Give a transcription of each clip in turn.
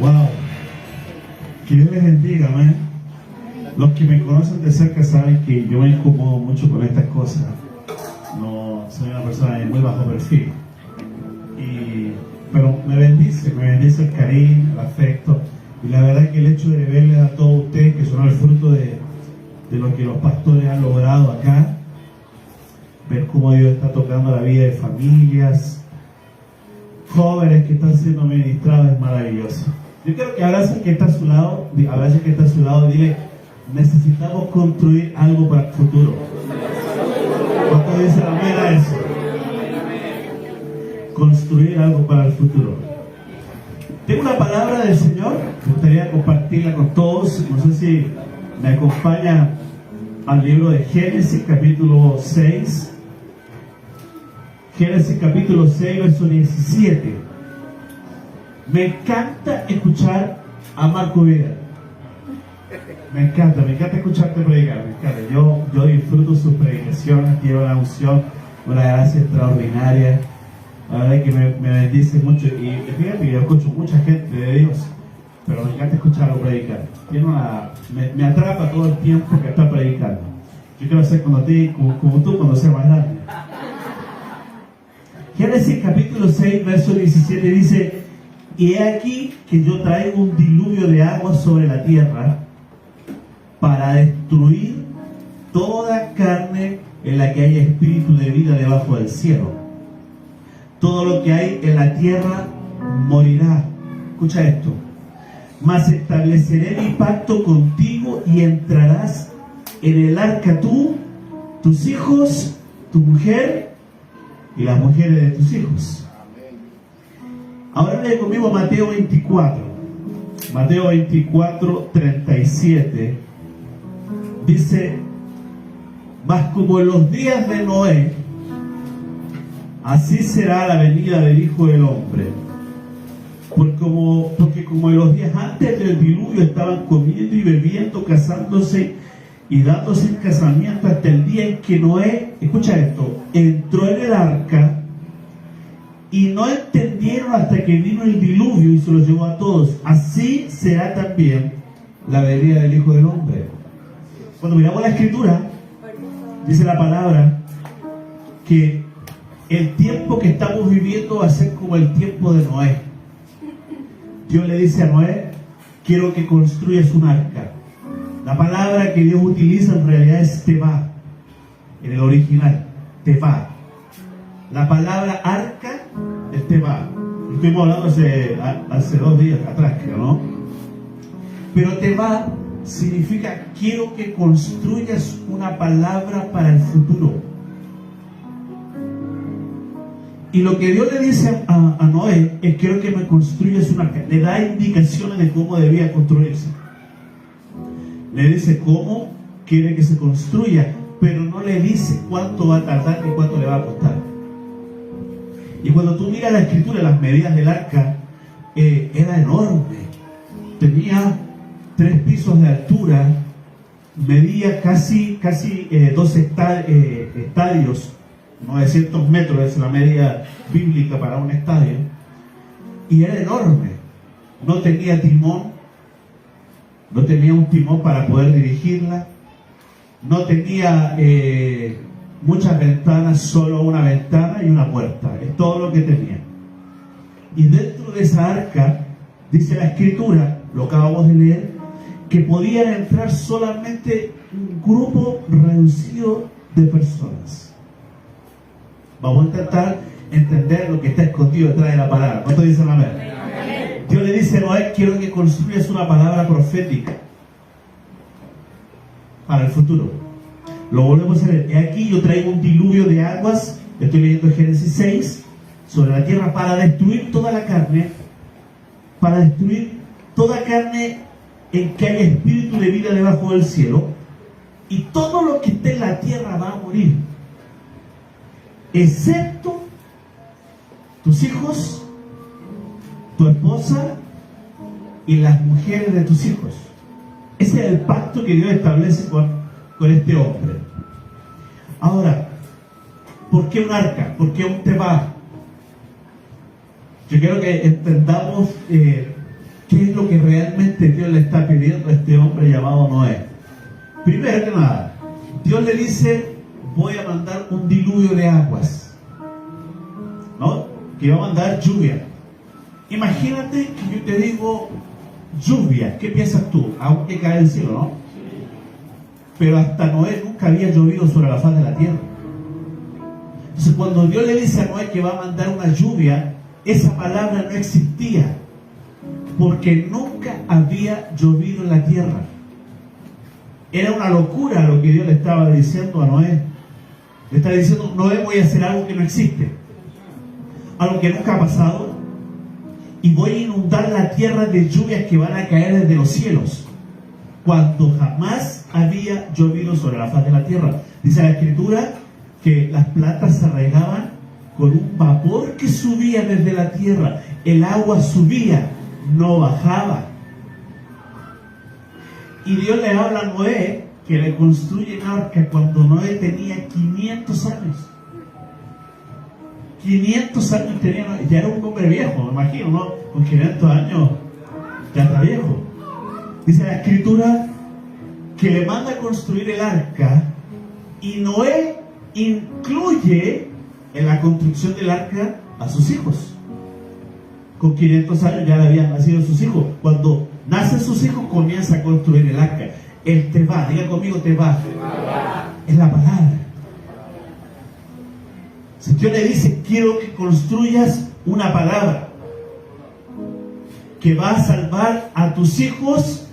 Wow. Que Dios les bendiga, amén. Los que me conocen de cerca saben que yo me incomodo mucho con estas cosas. No soy una persona de muy bajo perfil. Pero me bendice el cariño, el afecto. Y la verdad que el hecho de verles a todos ustedes, que son el fruto de lo que los pastores han logrado acá, ver cómo Dios está tocando la vida de familias, jóvenes que están siendo ministrados, es maravilloso. Yo quiero que abracen que está a su lado, y dile: necesitamos construir algo para el futuro. ¿Cuánto dicen amén a eso? Construir algo para el futuro. Tengo una palabra del Señor, me gustaría compartirla con todos. No sé si me acompaña al libro de Génesis capítulo 6. Génesis capítulo 6, verso 17. Me encanta escuchar a Marco Vidal. Me encanta escucharte predicar. Me encanta. Yo disfruto sus predicaciones, tiene una unción, una gracia extraordinaria. La verdad es que me bendice mucho. Y fíjate que yo escucho mucha gente de Dios, pero me encanta escucharlo predicar. Me atrapa todo el tiempo que está predicando. Yo quiero ser como tú cuando sea más grande. Génesis capítulo 6, verso 17 dice: y he aquí que yo traigo un diluvio de agua sobre la tierra para destruir toda carne en la que haya espíritu de vida debajo del cielo. Todo lo que hay en la tierra morirá. Escucha esto: mas estableceré mi pacto contigo y entrarás en el arca tú, tus hijos, tu mujer y las mujeres de tus hijos. Ahora lee conmigo Mateo 24. Mateo 24, 37. Dice: mas como en los días de Noé, así será la venida del Hijo del Hombre. Porque como en los días antes del diluvio estaban comiendo y bebiendo, casándose y dándose en casamiento, hasta el día en que Noé, escucha esto, entró en el arca, y no entendieron hasta que vino el diluvio y se los llevó a todos. Así será también la venida del Hijo del Hombre. Cuando miramos la Escritura, dice la palabra que el tiempo que estamos viviendo va a ser como el tiempo de Noé. Dios le dice a Noé: quiero que construyas un arca. La palabra que Dios utiliza en realidad es tevá, en el original, tevá. La palabra arca es tevá. Estuvimos hablando hace 2 días atrás, creo, ¿no? Pero tevá significa: quiero que construyas una palabra para el futuro. Y lo que Dios le dice a Noé es: quiero que me construyas una arca. Le da indicaciones de cómo debía construirse. Le dice cómo quiere que se construya, pero no le dice cuánto va a tardar ni cuánto le va a costar. Y cuando tú miras la Escritura, las medidas del arca, era enorme. Tenía 3 pisos de altura, medía casi 2 estadios, 900 metros es la media bíblica para un estadio, y era enorme. No tenía timón, no tenía un timón para poder dirigirla, no tenía muchas ventanas, solo una ventana y una puerta, es todo lo que tenía. Y dentro de esa arca, dice la Escritura, lo acabamos de leer, que podían entrar solamente un grupo reducido de personas. Vamos a intentar entender lo que está escondido detrás de la palabra. ¿Cuánto dicen amén? Dios le dice a Noé: quiero que construyas una palabra profética para el futuro. Lo volvemos a leer. He aquí yo traigo un diluvio de aguas, estoy leyendo Génesis 6, sobre la tierra para destruir toda la carne, en que haya espíritu de vida debajo del cielo, y todo lo que esté en la tierra va a morir, excepto tus hijos, tu esposa y las mujeres de tus hijos. Ese es el pacto que Dios establece con este hombre. Ahora, ¿por qué un arca? ¿Por qué un tevá? Yo quiero que entendamos que ¿qué es lo que realmente Dios le está pidiendo a este hombre llamado Noé? Primero que nada, Dios le dice, voy a mandar un diluvio de aguas, ¿no? Que va a mandar lluvia. Imagínate que yo te digo lluvia, ¿qué piensas tú? Agua que cae del cielo, ¿no? Pero hasta Noé nunca había llovido sobre la faz de la tierra. Entonces cuando Dios le dice a Noé que va a mandar una lluvia, esa palabra no existía, porque nunca había llovido en la tierra. Era una locura lo que Dios le estaba diciendo a Noé. Le está diciendo, Noé, voy a hacer algo que no existe, algo que nunca ha pasado, y voy a inundar la tierra de lluvias que van a caer desde los cielos, cuando jamás había llovido sobre la faz de la tierra. Dice la Escritura que las plantas se regaban con un vapor que subía desde la tierra. El agua subía, no bajaba. Y Dios le habla a Noé que le construye un arca cuando Noé tenía 500 años. 500 años tenía Noé. Ya era un hombre viejo, me imagino, ¿no? Con 500 años ya está viejo. Dice la Escritura que le manda a construir el arca, y Noé incluye en la construcción del arca a sus hijos. Con 500 años ya le habían nacido sus hijos. Cuando nacen sus hijos, comienza a construir el arca. El Tebá, diga conmigo Tebá. Es la palabra. Si Dios le dice, quiero que construyas una palabra que va a salvar a tus hijos,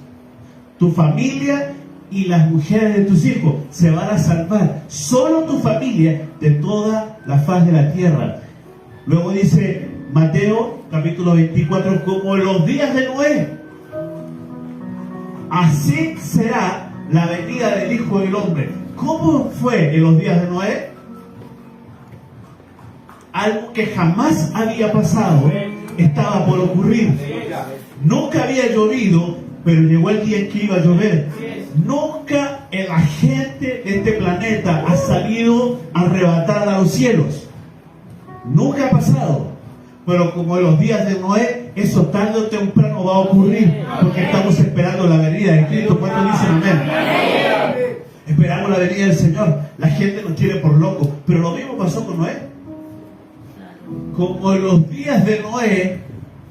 tu familia y las mujeres de tus hijos. Se van a salvar solo tu familia de toda la faz de la tierra. Luego dice Mateo capítulo 24, como en los días de Noé, así será la venida del Hijo del Hombre. ¿Cómo fue en los días de Noé? Algo que jamás había pasado estaba por ocurrir. Nunca había llovido, pero llegó el día en que iba a llover. Nunca la gente de este planeta ha salido arrebatada a los cielos. Nunca ha pasado. Pero como en los días de Noé, eso tarde o temprano va a ocurrir, porque estamos esperando la venida de Cristo. ¿Cuántos dicen amén? Esperamos la venida del Señor. La gente nos tiene por locos, pero lo mismo pasó con Noé. Como en los días de Noé,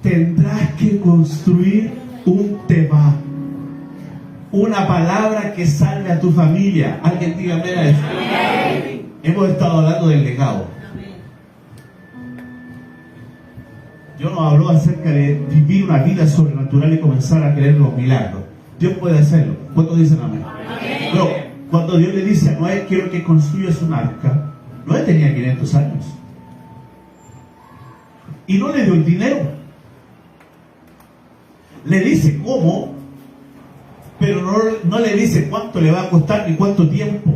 tendrás que construir un Tebá, una palabra que salve a tu familia. Alguien diga amén a eso. Hemos estado hablando del legado. Dios nos habló acerca de vivir una vida sobrenatural y comenzar a creer los milagros. Dios puede hacerlo. ¿Cuántos dicen amén? Pero cuando Dios le dice a Noé, quiero que construyas un arca, Noé tenía 500 años. Y no le dio el dinero. Le dice cómo, pero no le dice cuánto le va a costar ni cuánto tiempo.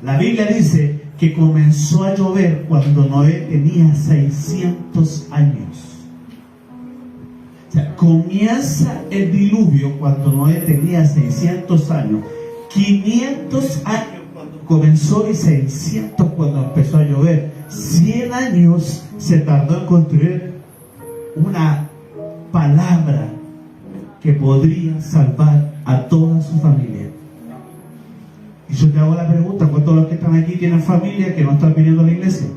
La Biblia dice que comenzó a llover cuando Noé tenía 600 años. O sea, comienza el diluvio cuando Noé tenía 600 años. 500 años cuando comenzó y 600 cuando empezó a llover. 100 años se tardó en construir una palabra que podría salvar a toda su familia. Y yo te hago la pregunta, ¿cuántos de los que están aquí tienen familia que no están viniendo a la iglesia?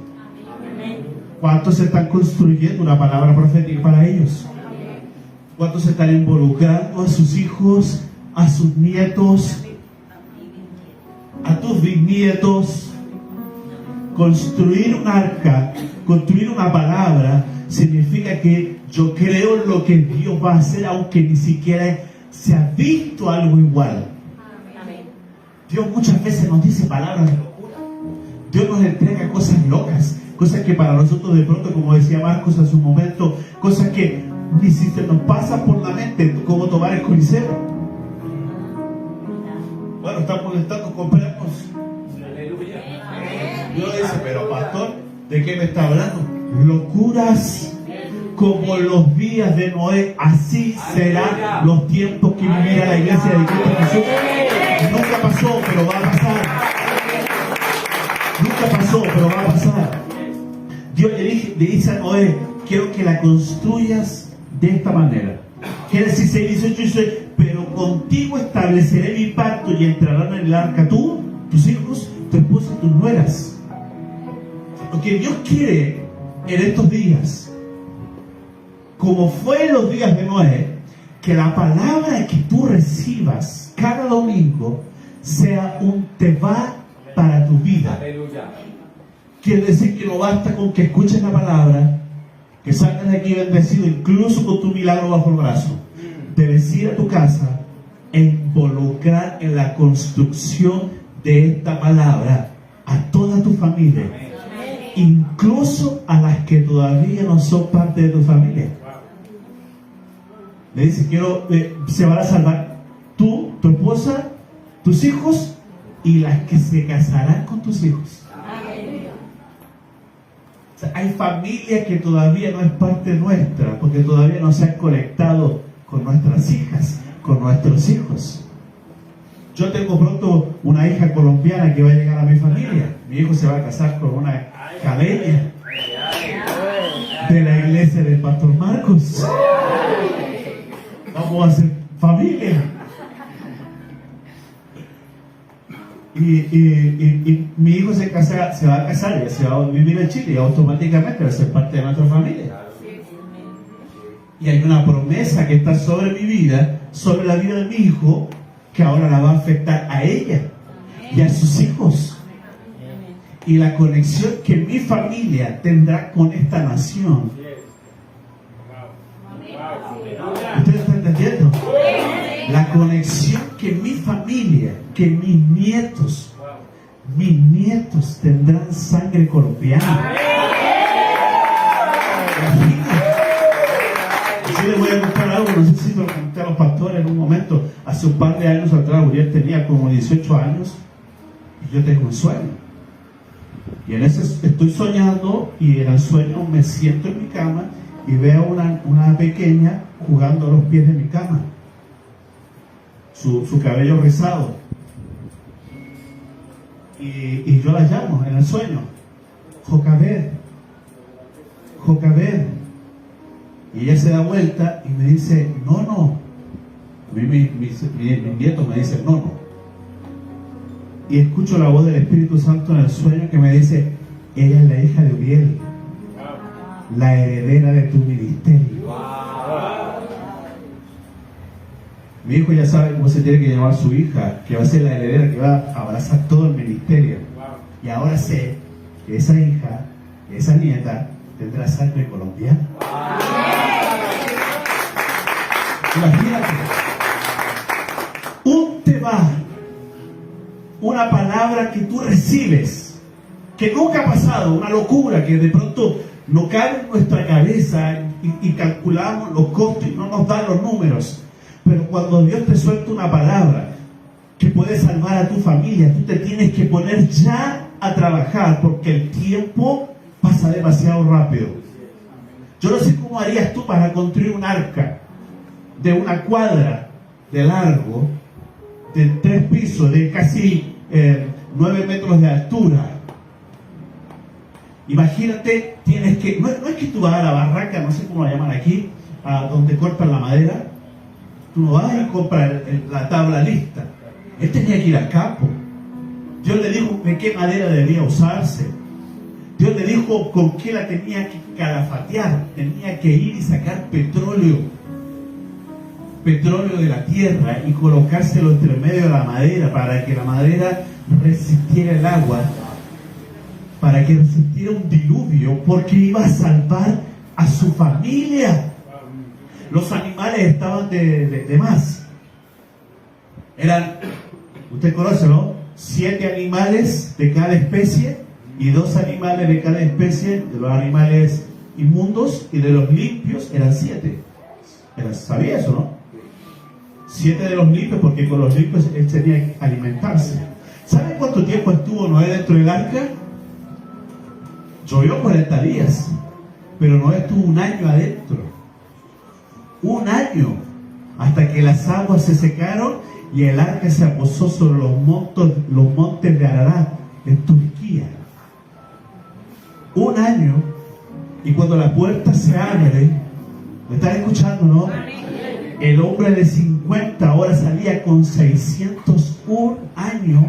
¿Cuántos se están construyendo una palabra profética para ellos? ¿Cuántos se están involucrando a sus hijos, a sus nietos, a tus bisnietos? Construir un arca, construir una palabra, significa que yo creo en lo que Dios va a hacer, aunque ni siquiera se ha visto algo igual. Dios muchas veces nos dice palabras de locura. Dios nos entrega cosas locas, cosas que para nosotros de pronto, como decía Marcos en su momento, cosas que ni si se nos pasa por la mente, como tomar el Coliseo. Bueno, están molestando con premios. Dios dice, pero pastor, ¿de qué me está hablando? Locuras como los días de Noé, así serán los tiempos que vivirá la iglesia de Cristo Jesús. Nunca pasó, pero va a pasar. Nunca pasó, pero va a pasar. Dios le dice a Noé, quiero que la construyas de esta manera. Génesis 6, 18 dice, pero contigo estableceré mi pacto y entrarán en el arca tú, tus hijos, tu esposa y tus nueras. Lo que Dios quiere en estos días, como fue en los días de Noé, que la palabra que tú recibas cada domingo sea un tevá para tu vida. Aleluya. Quiere decir que no basta con que escuches la palabra, que salgas de aquí bendecido, incluso con tu milagro bajo el brazo. Debes ir a tu casa e involucrar en la construcción de esta palabra a toda tu familia, incluso a las que todavía no son parte de tu familia. Le dice, se van a salvar tú, tu esposa, tus hijos y las que se casarán con tus hijos. O sea, hay familias que todavía no es parte nuestra, porque todavía no se han conectado con nuestras hijas, con nuestros hijos. Yo tengo pronto una hija colombiana que va a llegar a mi familia. Mi hijo se va a casar con una caleña de la iglesia del Pastor Marcos. Vamos a hacer familia. Y mi hijo se va a casar, ya se va a vivir en Chile y automáticamente va a ser parte de nuestra familia. Y hay una promesa que está sobre mi vida, sobre la vida de mi hijo, que ahora la va a afectar a ella y a sus hijos. Y la conexión que mi familia tendrá con esta nación. ¿Ustedes están entendiendo? La conexión que mi familia, que mis nietos tendrán sangre colombiana. Yo les voy a contar algo, no sé si lo conté a los pastores en un momento. Hace un par de años atrás, Uriel tenía como 18 años y yo tengo un sueño. Y en ese estoy soñando y en el sueño me siento en mi cama y veo una pequeña jugando a los pies de mi cama. Su cabello rizado. Y yo la llamo en el sueño. Jocabed. Y ella se da vuelta y me dice, no. A mí mi nieto me dice, no. Y escucho la voz del Espíritu Santo en el sueño que me dice, ella es la hija de Uriel, la heredera de tu ministerio. Mi hijo ya sabe cómo se tiene que llamar su hija, que va a ser la heredera que va a abrazar todo el ministerio. Y ahora sé que esa hija, esa nieta, tendrá sangre colombiana. Imagínate, un tevá, una palabra que tú recibes, que nunca ha pasado, una locura que de pronto no cabe en nuestra cabeza y calculamos los costos y no nos dan los números. Pero cuando Dios te suelta una palabra que puede salvar a tu familia, tú te tienes que poner ya a trabajar, porque el tiempo pasa demasiado rápido. Yo no sé cómo harías tú para construir un arca de 1 cuadra de largo, de 3 pisos, de casi 9 metros de altura. Imagínate, tienes que, no es que tú vas a la barraca, no sé cómo la llaman aquí, a donde cortan la madera. Tú no vas y compras la tabla lista. Él tenía que ir al campo. Dios le dijo de qué madera debía usarse. Dios le dijo con qué la tenía que calafatear. Tenía que ir y sacar petróleo de la tierra y colocárselo entre medio de la madera para que la madera resistiera el agua, para que resistiera un diluvio, porque iba a salvar a su familia. Los animales estaban de más. Eran, usted conoce, ¿no? 7 animales de cada especie y 2 animales de cada especie. De los animales inmundos y de los limpios eran 7. ¿Sabía eso, no? 7 de los limpios, porque con los limpios él tenía que alimentarse. ¿Sabe cuánto tiempo estuvo Noé dentro del arca? Llovió 40 días, pero Noé estuvo 1 año adentro. 1 año, hasta que las aguas se secaron y el arca se posó sobre los montes de Ararat, en Turquía. 1 año, y cuando la puerta se abre, ¿me están escuchando, no? el hombre de 50 ahora salía con 601 años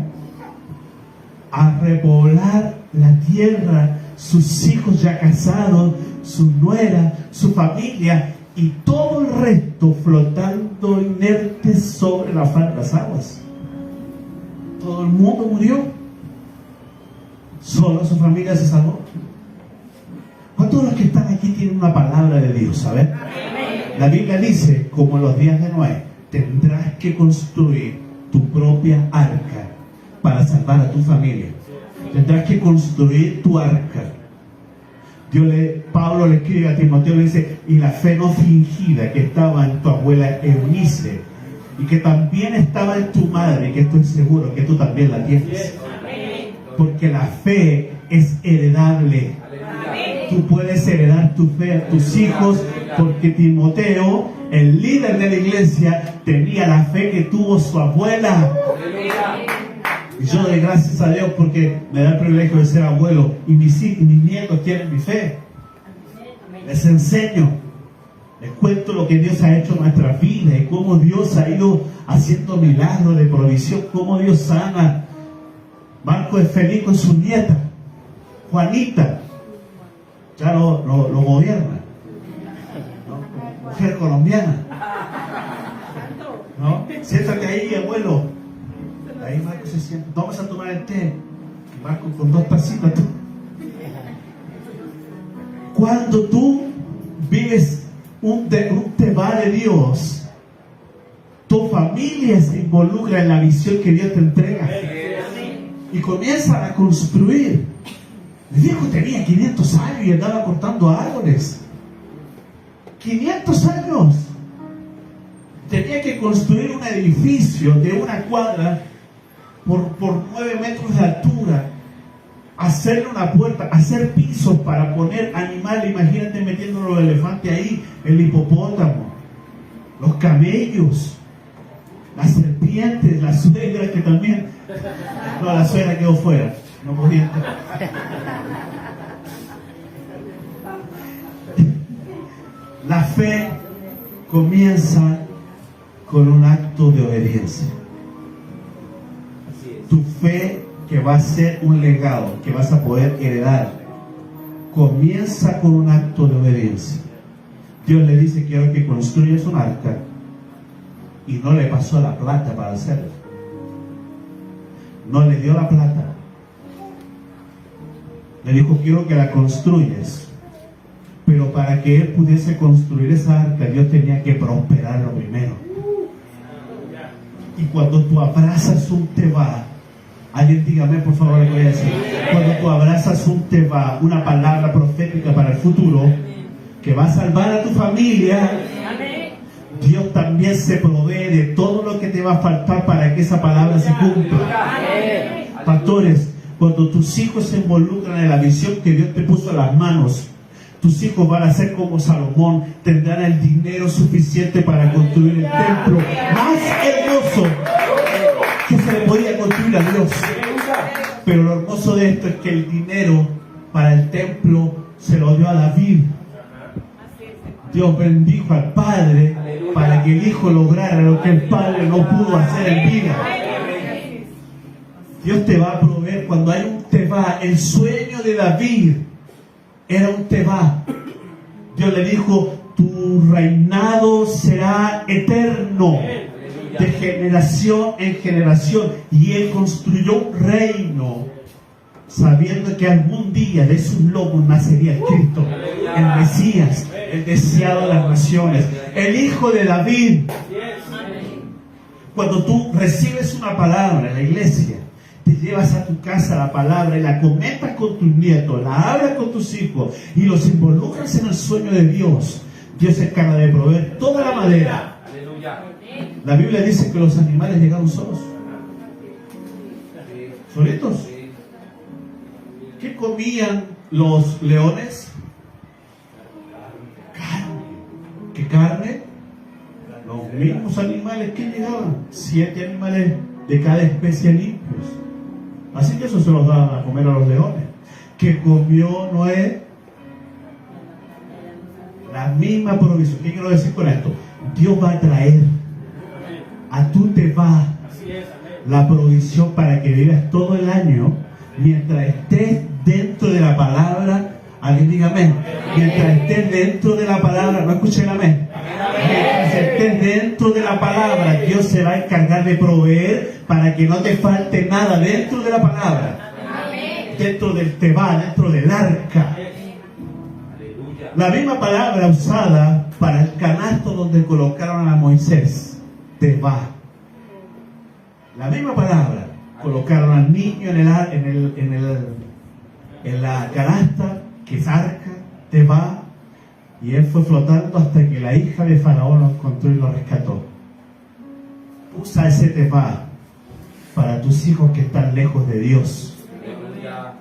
a repoblar la tierra, sus hijos ya casados, su nuera, su familia y todo el resto flotando inertes sobre la faz de las aguas. Todo el mundo murió, solo su familia se salvó. ¿Cuántos de los que están aquí tienen una palabra de Dios? ¿Saben? La Biblia dice, como en los días de Noé, tendrás que construir tu propia arca para salvar a tu familia. Tendrás que construir tu arca. Pablo le escribe a Timoteo, le dice, y la fe no fingida que estaba en tu abuela Eunice y que también estaba en tu madre, que estoy seguro que tú también la tienes. Porque la fe es heredable. Tú puedes heredar tu fe a tus hijos, porque Timoteo, el líder de la iglesia, tenía la fe que tuvo su abuela. Y yo doy gracias a Dios porque me da el privilegio de ser abuelo y mis nietos tienen mi fe. Les enseño, les cuento lo que Dios ha hecho en nuestra vida y cómo Dios ha ido haciendo milagros de provisión, cómo Dios sana. Marco es feliz con su nieta, Juanita, ya lo gobierna, ¿no? Mujer colombiana, ¿no? Siéntate ahí, abuelo. Ahí Marco se sienta, vamos a tomar el té. Y Marco con 2 tacitas. Cuando tú vives un tebá de Dios, tu familia se involucra en la visión que Dios te entrega y comienzan a construir. El viejo tenía 500 años y andaba cortando árboles. 500 años. Tenía que construir un edificio de 1 cuadra por 9 metros de altura, hacerle una puerta, hacer pisos para poner animales. Imagínate metiendo los elefantes ahí, el hipopótamo, los camellos, las serpientes, la suegra que también, no, la suegra quedó fuera, no podía entrar. La fe comienza con un acto de obediencia. Tu fe, que va a ser un legado que vas a poder heredar, comienza con un acto de obediencia. Dios le dice, quiero que construyas un arca, y no le pasó la plata para hacerlo. No le dio la plata. Le dijo, quiero que la construyas. Pero para que él pudiese construir esa arca, Dios tenía que prosperarlo primero. Y cuando tú abrazas un tebá, alguien dígame por favor lo que voy a decir. Cuando tú abrazas un tebá, una palabra profética para el futuro, que va a salvar a tu familia, Dios también se provee de todo lo que te va a faltar para que esa palabra se cumpla. Pastores, cuando tus hijos se involucran en la visión que Dios te puso en las manos, tus hijos van a ser como Salomón, tendrán el dinero suficiente para construir el templo más hermoso que se le podía construir a Dios. Pero lo hermoso de esto es que el dinero para el templo se lo dio a David. Dios bendijo al Padre para que el Hijo lograra lo que el Padre no pudo hacer en vida. Dios te va a proveer cuando hay un tebá. El sueño de David era un tebá. Dios le dijo, tu reinado será eterno, de generación en generación. Y él construyó un reino, sabiendo que algún día de sus lomos nacería el Cristo, el Mesías, el deseado de las naciones, el Hijo de David. Cuando tú recibes una palabra en la iglesia, te llevas a tu casa la palabra y la comentas con tus nietos, la hablas con tus hijos y los involucras en el sueño de Dios, Dios se encarga de proveer toda la madera. La Biblia dice que los animales llegaron solos, solitos. ¿Qué comían los leones? Carne. ¿Qué carne? Los mismos animales que llegaban, 7 animales de cada especie limpios. Así que eso se los daban a comer a los leones. ¿Qué comió Noé? La misma provisión. ¿Qué quiero decir con esto? Dios va a traer a tu teba la provisión para que vivas todo el año mientras estés dentro de la palabra. Alguien diga amén. Mientras estés dentro de la palabra, no escuchen amén. Mientras estés dentro de la palabra, Dios se va a encargar de proveer para que no te falte nada dentro de la palabra, dentro del teba, dentro del arca. La misma palabra usada para el canasto donde colocaron a Moisés, teba. La misma palabra, colocaron al niño en la canasta, que es arca, teba, y él fue flotando hasta que la hija de Faraón lo encontró y lo rescató. Usa ese teba para tus hijos que están lejos de Dios,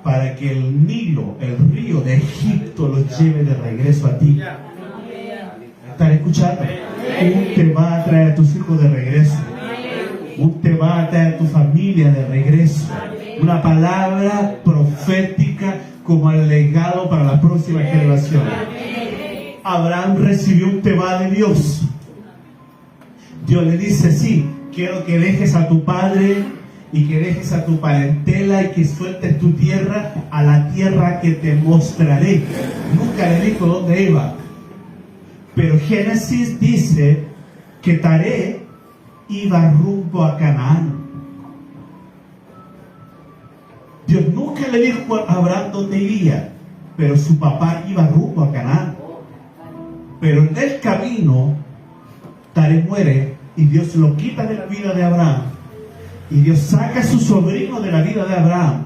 para que el Nilo, el río de Egipto, los lleve de regreso a ti. ¿Están escuchando? Un teba a traer a tus hijos de regreso. Un teba a traer a tu familia de regreso. Una palabra profética como el legado para las próximas generaciones. Abraham recibió un teba de Dios. Dios le dice: sí, quiero que dejes a tu padre y que dejes a tu parentela y que sueltes tu tierra a la tierra que te mostraré. Nunca le dijo dónde iba, pero Génesis dice que Taré iba rumbo a Canaán. Dios nunca le dijo a Abraham dónde iría, pero su papá iba rumbo a Canaán. Pero en el camino Taré muere y Dios lo quita de la vida de Abraham, y Dios saca a su sobrino de la vida de Abraham,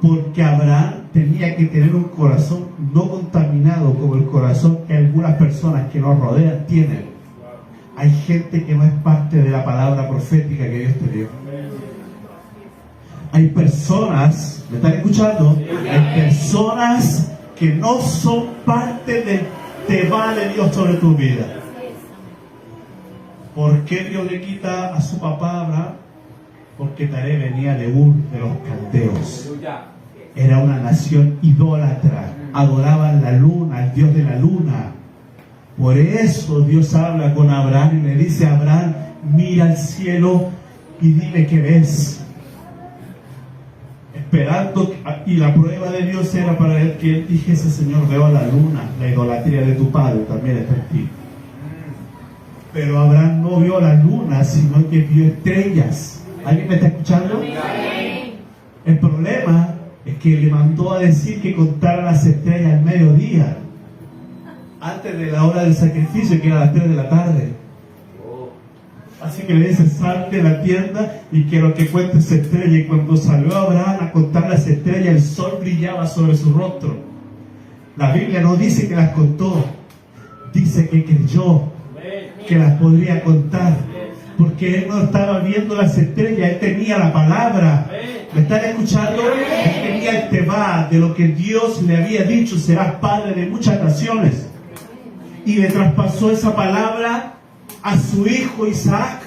porque Abraham tenía que tener un corazón no contaminado como el corazón que algunas personas que nos rodean tienen. Hay gente que no es parte de la palabra profética que Dios te dio. Hay personas, ¿me están escuchando? Hay personas que no son parte del teba de Dios sobre tu vida. ¿Por qué Dios le quita a su papá a Abraham? Porque Taré venía de Ur de los caldeos. Era una nación idólatra. Adoraban la luna, al dios de la luna. Por eso Dios habla con Abraham y le dice a Abraham: mira al cielo y dime qué ves. Esperando, y la prueba de Dios era para él que él dijese: Señor, veo la luna, la idolatría de tu padre también está en ti. Pero Abraham no vio la luna, sino que vio estrellas. ¿Alguien me está escuchando? El problema es que le mandó a decir que contara las estrellas al mediodía, antes de la hora del sacrificio, que era a las 3 de la tarde. Así que le dice: sal de la tienda y quiero que cuentes estrellas. Y cuando salió Abraham a contar las estrellas, el sol brillaba sobre su rostro. La Biblia no dice que las contó, dice que creyó que las podría contar, porque él no estaba viendo las estrellas, él tenía la palabra. ¿Me están escuchando? Él tenía el teba de lo que Dios le había dicho: serás padre de muchas naciones. Y le traspasó esa palabra a su hijo Isaac.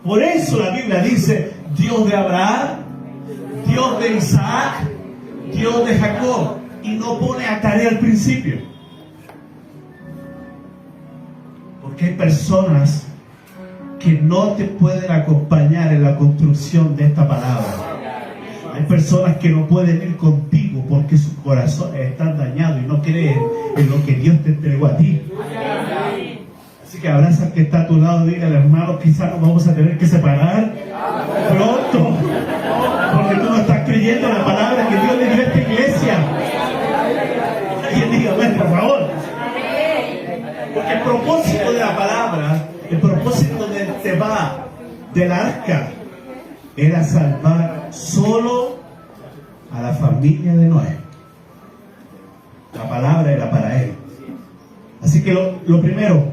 Por eso la Biblia dice: Dios de Abraham, Dios de Isaac, Dios de Jacob, y no pone a Taré al principio, porque hay personas que no te pueden acompañar en la construcción de esta palabra. Hay personas que no pueden ir contigo porque sus corazones están dañados y no creen en lo que Dios te entregó a ti. Así que abraza al que está a tu lado, dígale: hermano, quizás nos vamos a tener que separar pronto, porque tú no estás creyendo en la palabra que Dios le dio a esta iglesia. Alguien dígame, por favor. Porque el propósito de la palabra, el propósito del teba, del arca, era salvar solo a la familia de Noé. La palabra era para él. Así que lo primero,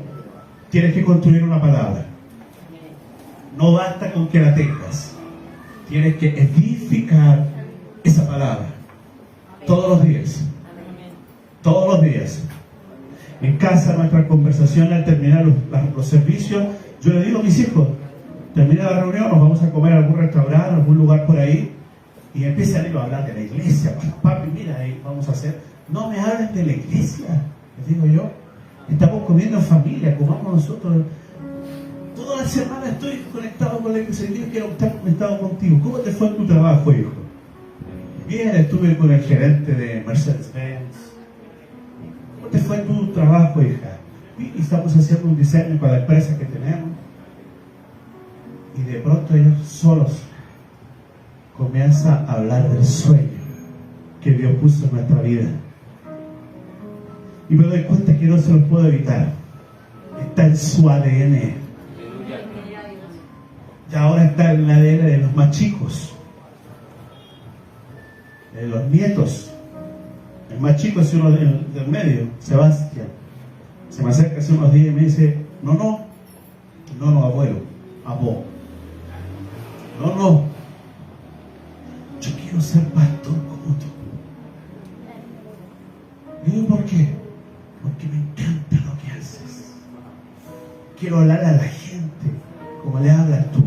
tienes que construir una palabra. No basta con que la tengas. Tienes que edificar esa palabra todos los días. Todos los días. En casa, nuestra conversación al terminar los servicios, yo le digo a mis hijos: termina la reunión, nos vamos a comer a algún restaurante, algún lugar por ahí, y empiezan ellos a hablar de la iglesia. Papi, mira, ahí vamos a hacer. No me hablen de la iglesia, les digo yo. Estamos comiendo en familia, comamos nosotros. Toda la semana estoy conectado con la iglesia. Dios quiero estar conectado contigo. ¿Cómo te fue en tu trabajo, hijo? Bien, estuve con el gerente de Mercedes-Benz. ¿Cómo te fue en tu trabajo, hija? Y estamos haciendo un diseño para la empresa que tenemos. Y de pronto ellos solos comienzan a hablar del sueño que Dios puso en nuestra vida. Y me doy cuenta que no se lo puedo evitar. Está en su ADN. Y ahora está en el ADN de los más chicos, de los nietos. El más chico es uno del medio, Sebastián. Se me acerca hace unos días y me dice: no, abuelo, abó. No, yo quiero ser pastor como tú. Digo, ¿por qué? Porque me encanta lo que haces. Quiero hablar a la gente como le hablas tú,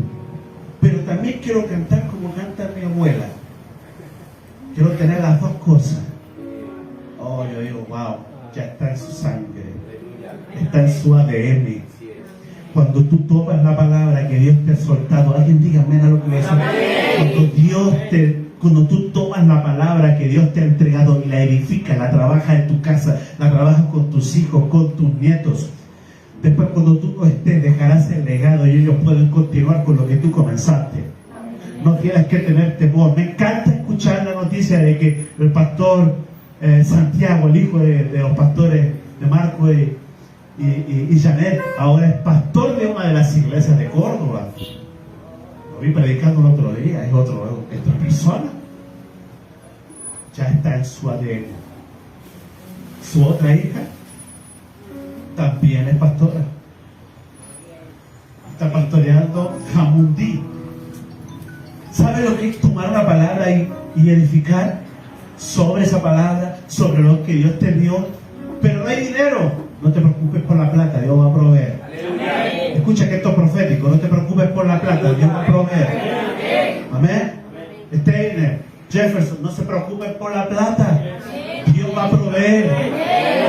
pero también quiero cantar como canta mi abuela. Quiero tener las dos cosas. Oh, yo digo, wow, ya está en su sangre, está en su ADN. Cuando tú tomas la palabra que Dios te ha soltado, alguien diga amén a lo que me dice. Cuando tú tomas la palabra que Dios te ha entregado y la edificas, la trabajas en tu casa, la trabajas con tus hijos, con tus nietos, después cuando tú no estés, dejarás el legado y ellos pueden continuar con lo que tú comenzaste. No tienes que tener temor. Me encanta escuchar la noticia de que el pastor Santiago, el hijo de los pastores de Marco y Janet, ahora es pastor de una de las iglesias de Córdoba. Lo vi predicando el otro día, es otra persona. Ya está en su ADN. Su otra hija también es pastora. Está pastoreando Jamundí. ¿Sabe lo que es tomar una palabra y edificar sobre esa palabra, sobre lo que Dios te dio? Pero no hay dinero. No te preocupes por la plata, Dios va a proveer. Aleluya. Escucha que esto es profético. No te preocupes por la plata, Dios va a proveer. Amén. Steiner, Jefferson, no se preocupen por la plata, Dios va a proveer.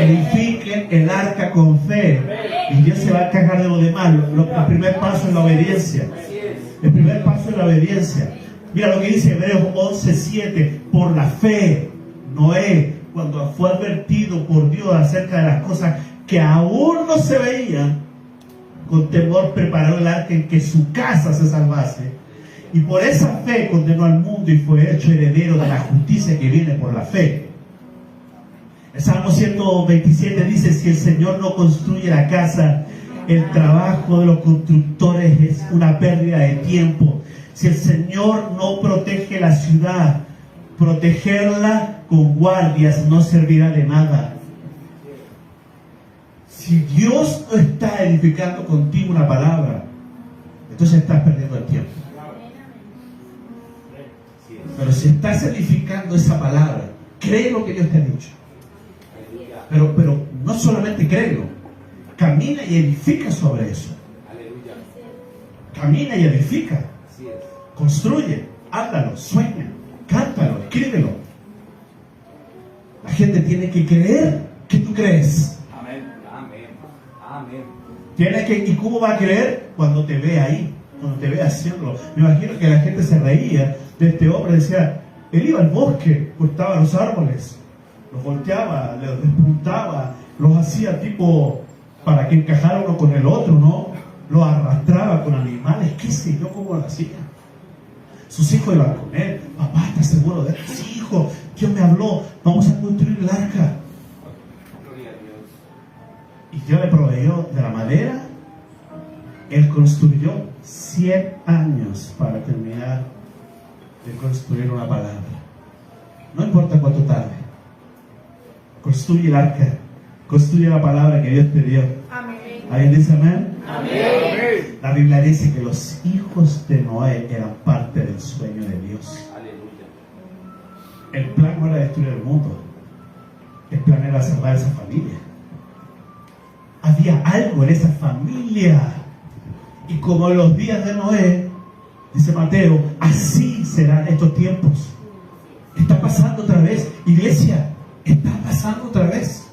Edifiquen el arca con fe y Dios se va a encargar de lo demás. El primer paso es la obediencia. El primer paso es la obediencia. Mira lo que dice Hebreos 11:7. Por la fe, Noé, cuando fue advertido por Dios acerca de las cosas que aún no se veían, con temor preparó el arca en que su casa se salvase. Y por esa fe condenó al mundo y fue hecho heredero de la justicia que viene por la fe. El Salmo 127 dice: si el Señor no construye la casa, el trabajo de los constructores es una pérdida de tiempo. Si el Señor no protege la ciudad, protegerla con guardias no servirá de nada. Si Dios no está edificando contigo una palabra, entonces estás perdiendo el tiempo. Pero si estás edificando esa palabra, cree lo que Dios te ha dicho. Pero no solamente créelo, camina y edifica sobre eso. Camina y edifica. Construye, háblalo, sueña, cántalo, escríbelo. La gente tiene que creer que tú crees. Amén. ¿Y cómo va a creer? Cuando te ve ahí, cuando te ve haciéndolo. Me imagino que la gente se reía de este hombre, decía, él iba al bosque, cortaba los árboles, los volteaba, los despuntaba, los hacía tipo para que encajara uno con el otro, ¿no? Los arrastraba con animales, qué sé yo cómo lo hacía. Sus hijos iban con él. Papá, ¿estás seguro de esto? Sí, hijo, Dios me habló, vamos a construir el arca. Y Dios le proveyó de la madera. Él construyó 100 años para terminar de construir una palabra. No importa cuánto tarde. Construye el arca. Construye la palabra que Dios te dio. Amén. ¿Alguien dice amén? Amén. La Biblia dice que los hijos de Noé eran parte del sueño de Dios. El plan no era destruir el mundo. El plan era salvar esa familia. Había algo en esa familia. Y como en los días de Noé, dice Mateo, así serán estos tiempos. Está pasando otra vez, iglesia, está pasando otra vez.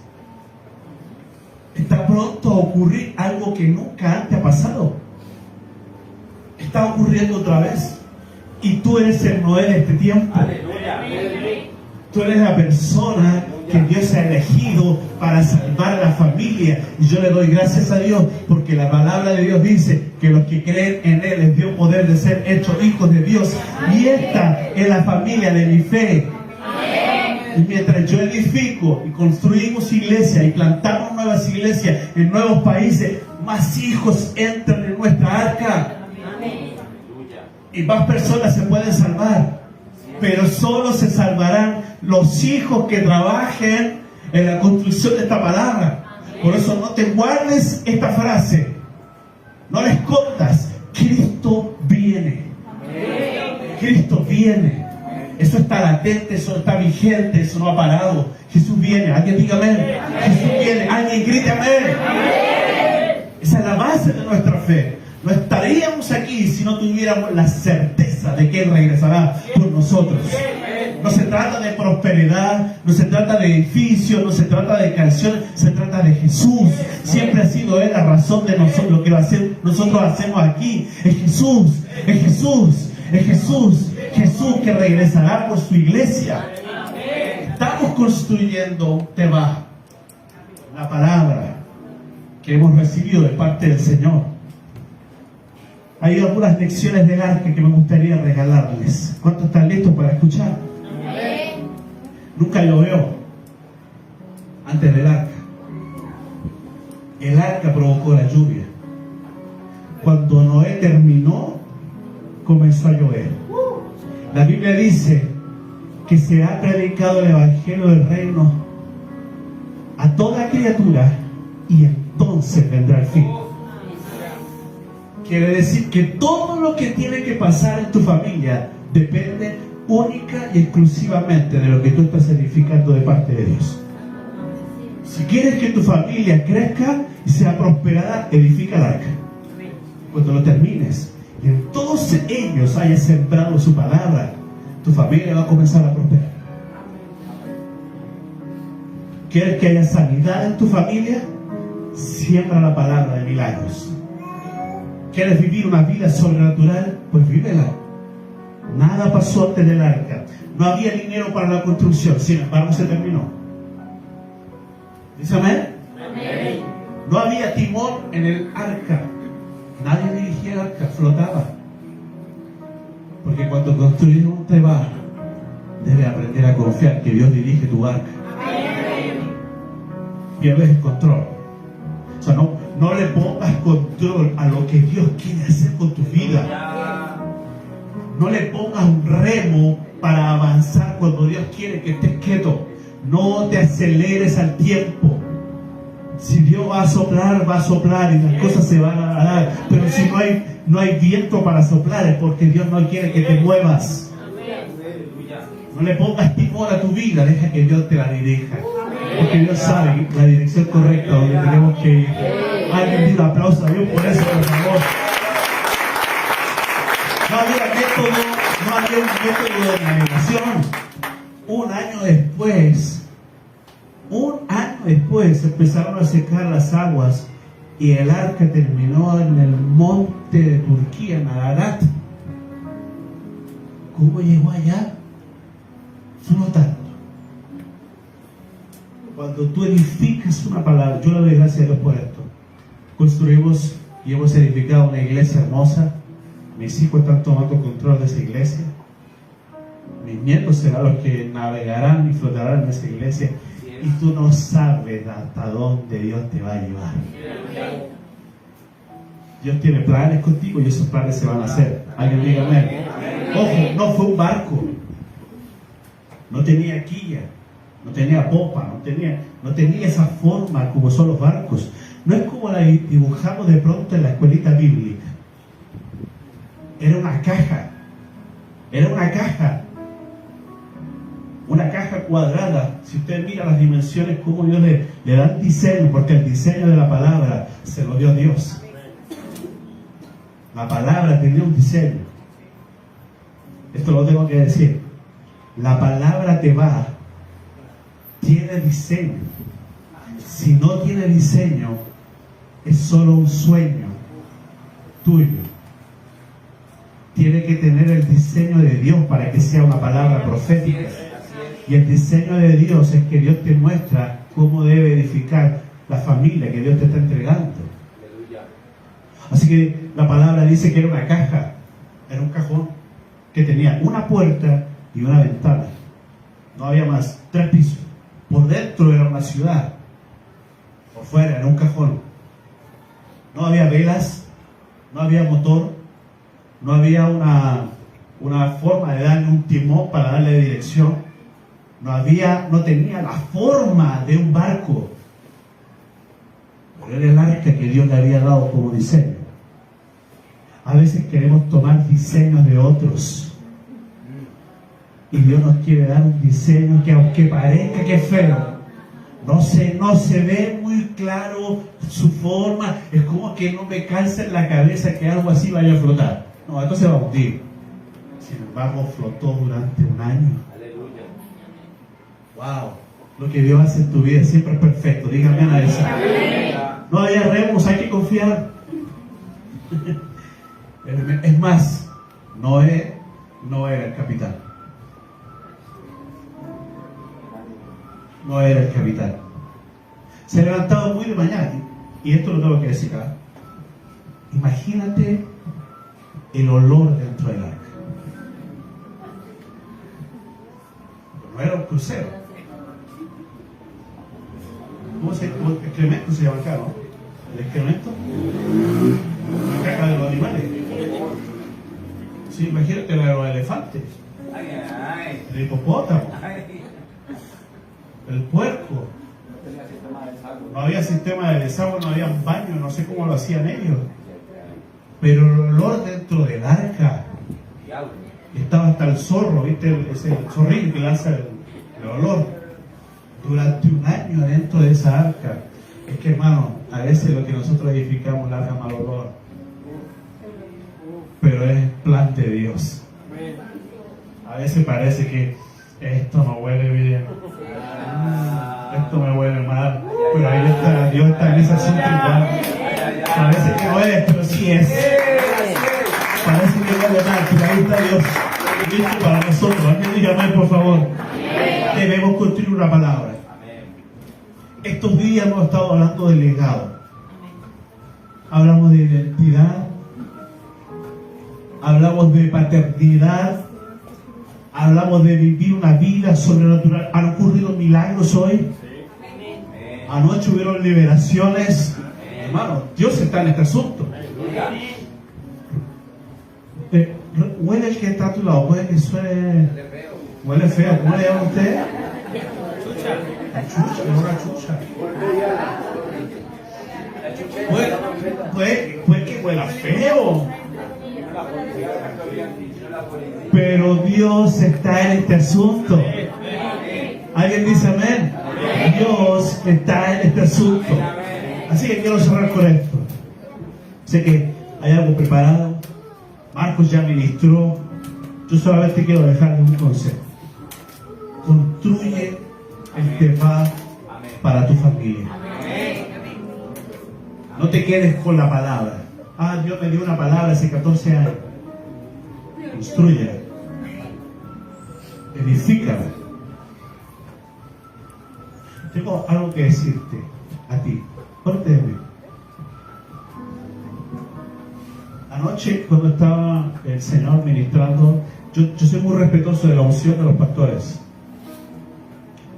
Está pronto a ocurrir algo que nunca antes ha pasado. Está ocurriendo otra vez. Y tú eres el Noé de este tiempo. Tú eres la persona que Dios ha elegido para salvar a la familia. Y yo le doy gracias a Dios porque la palabra de Dios dice que los que creen en Él les dio poder de ser hechos hijos de Dios. Y esta es la familia de mi fe. Y mientras yo edifico y construimos iglesias y plantamos nuevas iglesias en nuevos países, más hijos entran en nuestra arca. Y más personas se pueden salvar. Pero solo se salvarán los hijos que trabajen en la construcción de esta palabra. Por eso no te guardes esta frase. No la escondas. Cristo viene. Cristo viene. Eso está latente, eso está vigente, eso no ha parado. Jesús viene. Alguien diga amén. Jesús viene. Alguien grite amén. Esa es la base de nuestra fe. No estaríamos aquí si no tuviéramos la certeza de que Él regresará por nosotros. No se trata de prosperidad, no se trata de edificios, no se trata de canciones, se trata de Jesús. Siempre ha sido Él la razón de nosotros, lo que nosotros hacemos aquí. Es Jesús, es Jesús, es Jesús. Jesús que regresará por su iglesia. Estamos construyendo Teba, la palabra que hemos recibido de parte del Señor. Hay algunas lecciones del arca que me gustaría regalarles. ¿Cuántos están listos para escuchar? Nunca llovió antes del arca. El arca provocó la lluvia. Cuando Noé terminó, comenzó a llover. La Biblia dice que se ha predicado el evangelio del reino a toda criatura y entonces vendrá el fin. Quiere decir que todo lo que tiene que pasar en tu familia depende única y exclusivamente de lo que tú estás edificando de parte de Dios. Si quieres que tu familia crezca y sea prosperada, edifica el arca. Cuando lo termines y en todos ellos hayas sembrado su palabra, tu familia va a comenzar a prosperar. ¿Quieres que haya sanidad en tu familia? Siembra la palabra de milagros. ¿Quieres vivir una vida sobrenatural? Pues vívela. Nada pasó antes del arca. No había dinero para la construcción, sin embargo se terminó. ¿Dice amén? Amén. No había timón en el arca. Nadie dirigía el arca, flotaba. Porque cuando construyes un Teba, debes aprender a confiar que Dios dirige tu barca. Pierdes el control. O sea, no le pongas control a lo que Dios quiere hacer con tu vida. No le pongas un remo para avanzar cuando Dios quiere que estés quieto. No te aceleres al tiempo. Si Dios va a soplar y las cosas se van a dar. Pero si no hay viento para soplar, es porque Dios no quiere que te muevas. No le pongas timón a tu vida, deja que Dios te la dirija. Porque Dios sabe la dirección correcta donde tenemos que ir. Alguien pide un aplauso a Dios por eso, por favor. No había un método de navegación. Un año después empezaron a secar las aguas y el arca terminó en el monte de Turquía, en Ararat. ¿Cómo llegó allá? Flotando. Cuando tú edificas una palabra, yo le doy gracias a Dios por esto. Construimos y hemos edificado una iglesia hermosa. Mis hijos están tomando control de esa iglesia. Mis nietos serán los que navegarán y flotarán en esa iglesia. Y tú no sabes hasta dónde Dios te va a llevar. Dios tiene planes contigo y esos planes se van a hacer. Alguien diga amén. Ojo, no fue un barco. No tenía quilla, no tenía popa, no tenía esa forma como son los barcos. No es como la dibujamos de pronto en la escuelita bíblica. Era una caja. Una caja cuadrada. Si usted mira las dimensiones, como Dios le da el diseño, porque el diseño de la palabra se lo dio Dios. La palabra tenía un diseño. Esto lo tengo que decir. La palabra Teba tiene diseño. Si no tiene diseño, es solo un sueño tuyo. Tiene que tener el diseño de Dios para que sea una palabra profética. Y el diseño de Dios es que Dios te muestra cómo debe edificar la familia que Dios te está entregando. Así que la palabra dice que era una caja, era un cajón que tenía una puerta y una ventana. No había más, 3 pisos. Por dentro era una ciudad, por fuera era un cajón. No había velas, no había motor, no había una forma de darle un timón para darle dirección. No tenía la forma de un barco. Pero era el arca que Dios le había dado como diseño. A veces queremos tomar diseños de otros. Y Dios nos quiere dar un diseño que, aunque parezca que es feo, no se ve muy claro su forma. Es como que no me calza en la cabeza que algo así vaya a flotar. No, esto se va a hundir. Sin embargo, flotó durante un año. Wow, lo que Dios hace en tu vida siempre es perfecto. Dígame a eso. No había remos, hay que confiar. Es más, Noé no era el capitán. No era el capitán. Se levantaba muy de mañana, y esto lo tengo que decir acá. Imagínate el olor dentro del arca. No era un crucero. ¿Cómo el excremento se llama acá, no? El excremento, la caca de los animales. Sí, imagínate la de los elefantes, el hipopótamo, el puerco. No había sistema de desagüe, no había baño, no sé cómo lo hacían ellos. Pero el olor dentro del arca, estaba hasta el zorro, ¿viste? Ese zorrillo que lanza el olor. Durante un año dentro de esa arca. Es que, hermano, a veces lo que nosotros edificamos larga mal olor, pero es plan de Dios. A veces parece que esto no huele bien, esto me huele mal, pero ahí está, Dios está en ese asunto igual. Parece que no es, pero sí es. Parece que huele mal, pero ahí está Dios listo para nosotros. Alguien diga amén, por favor. Debemos construir una palabra. Estos días hemos estado hablando de legado. Hablamos de identidad, hablamos de paternidad, hablamos de vivir una vida sobrenatural. ¿Han ocurrido milagros hoy? Anoche hubieron liberaciones. Hermano, Dios está en este asunto. Huele el que está a tu lado, puede que suene. Huele feo. ¿Cómo le llama usted? Chucha, es una chucha. Puede que huela feo. Pero Dios está en este asunto. ¿Alguien dice amén? Dios está en este asunto. Así que quiero cerrar con esto. Sé que hay algo preparado. Marcos ya ministró. Yo solamente quiero dejarles un consejo. Construye el Tefá para tu familia. No te quedes con la palabra. Dios me dio una palabra hace 14 años. Construyela. Edifícala. Tengo algo que decirte a ti. Ponte de mí. Anoche, cuando estaba el Señor ministrando, yo soy muy respetuoso de la unción de los pastores.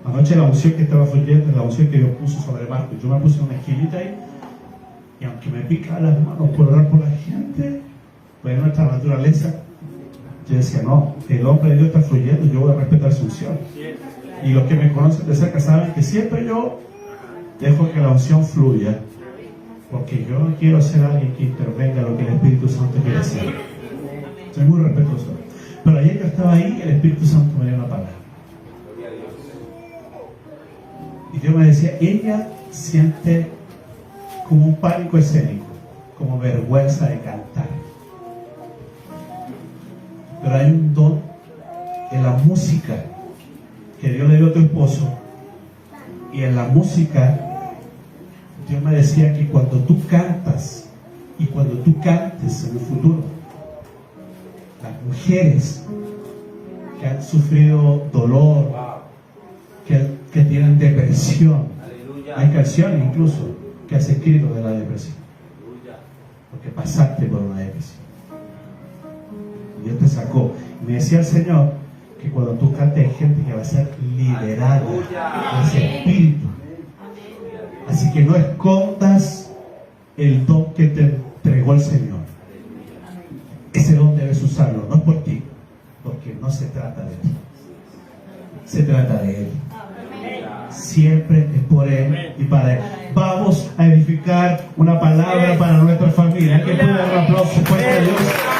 Anoche la unción que estaba fluyendo es la unción que Dios puso sobre Marcos. Yo me puse en una esquinita ahí, y aunque me pica las manos por orar por la gente, pues en nuestra naturaleza, yo decía, no, el hombre de Dios está fluyendo, yo voy a respetar su unción. Y los que me conocen de cerca saben que siempre yo dejo que la unción fluya, porque yo no quiero ser alguien que intervenga lo que el Espíritu Santo quiere hacer. Soy muy respetuoso. Pero ayer yo estaba ahí, el Espíritu Santo me dio una palabra. Y Dios me decía, ella siente como un pánico escénico, como vergüenza de cantar. Pero hay un don en la música que Dios le dio a tu esposo, y en la música Dios me decía que cuando tú cantas y cuando tú cantes en el futuro, las mujeres que han sufrido dolor, que tienen depresión, hay canciones incluso que has escrito de la depresión, porque pasaste por una depresión. Dios te sacó. Y me decía el Señor que cuando tú cantes hay gente que va a ser liberada de ese espíritu. Así que no escondas el don que te entregó el Señor. Ese don debes usarlo, no es por ti, porque no se trata de ti, se trata de Él. Siempre es por Él y para Él. Vamos a edificar una palabra para nuestra familia. Que pueda dar un aplauso fuerte a Dios.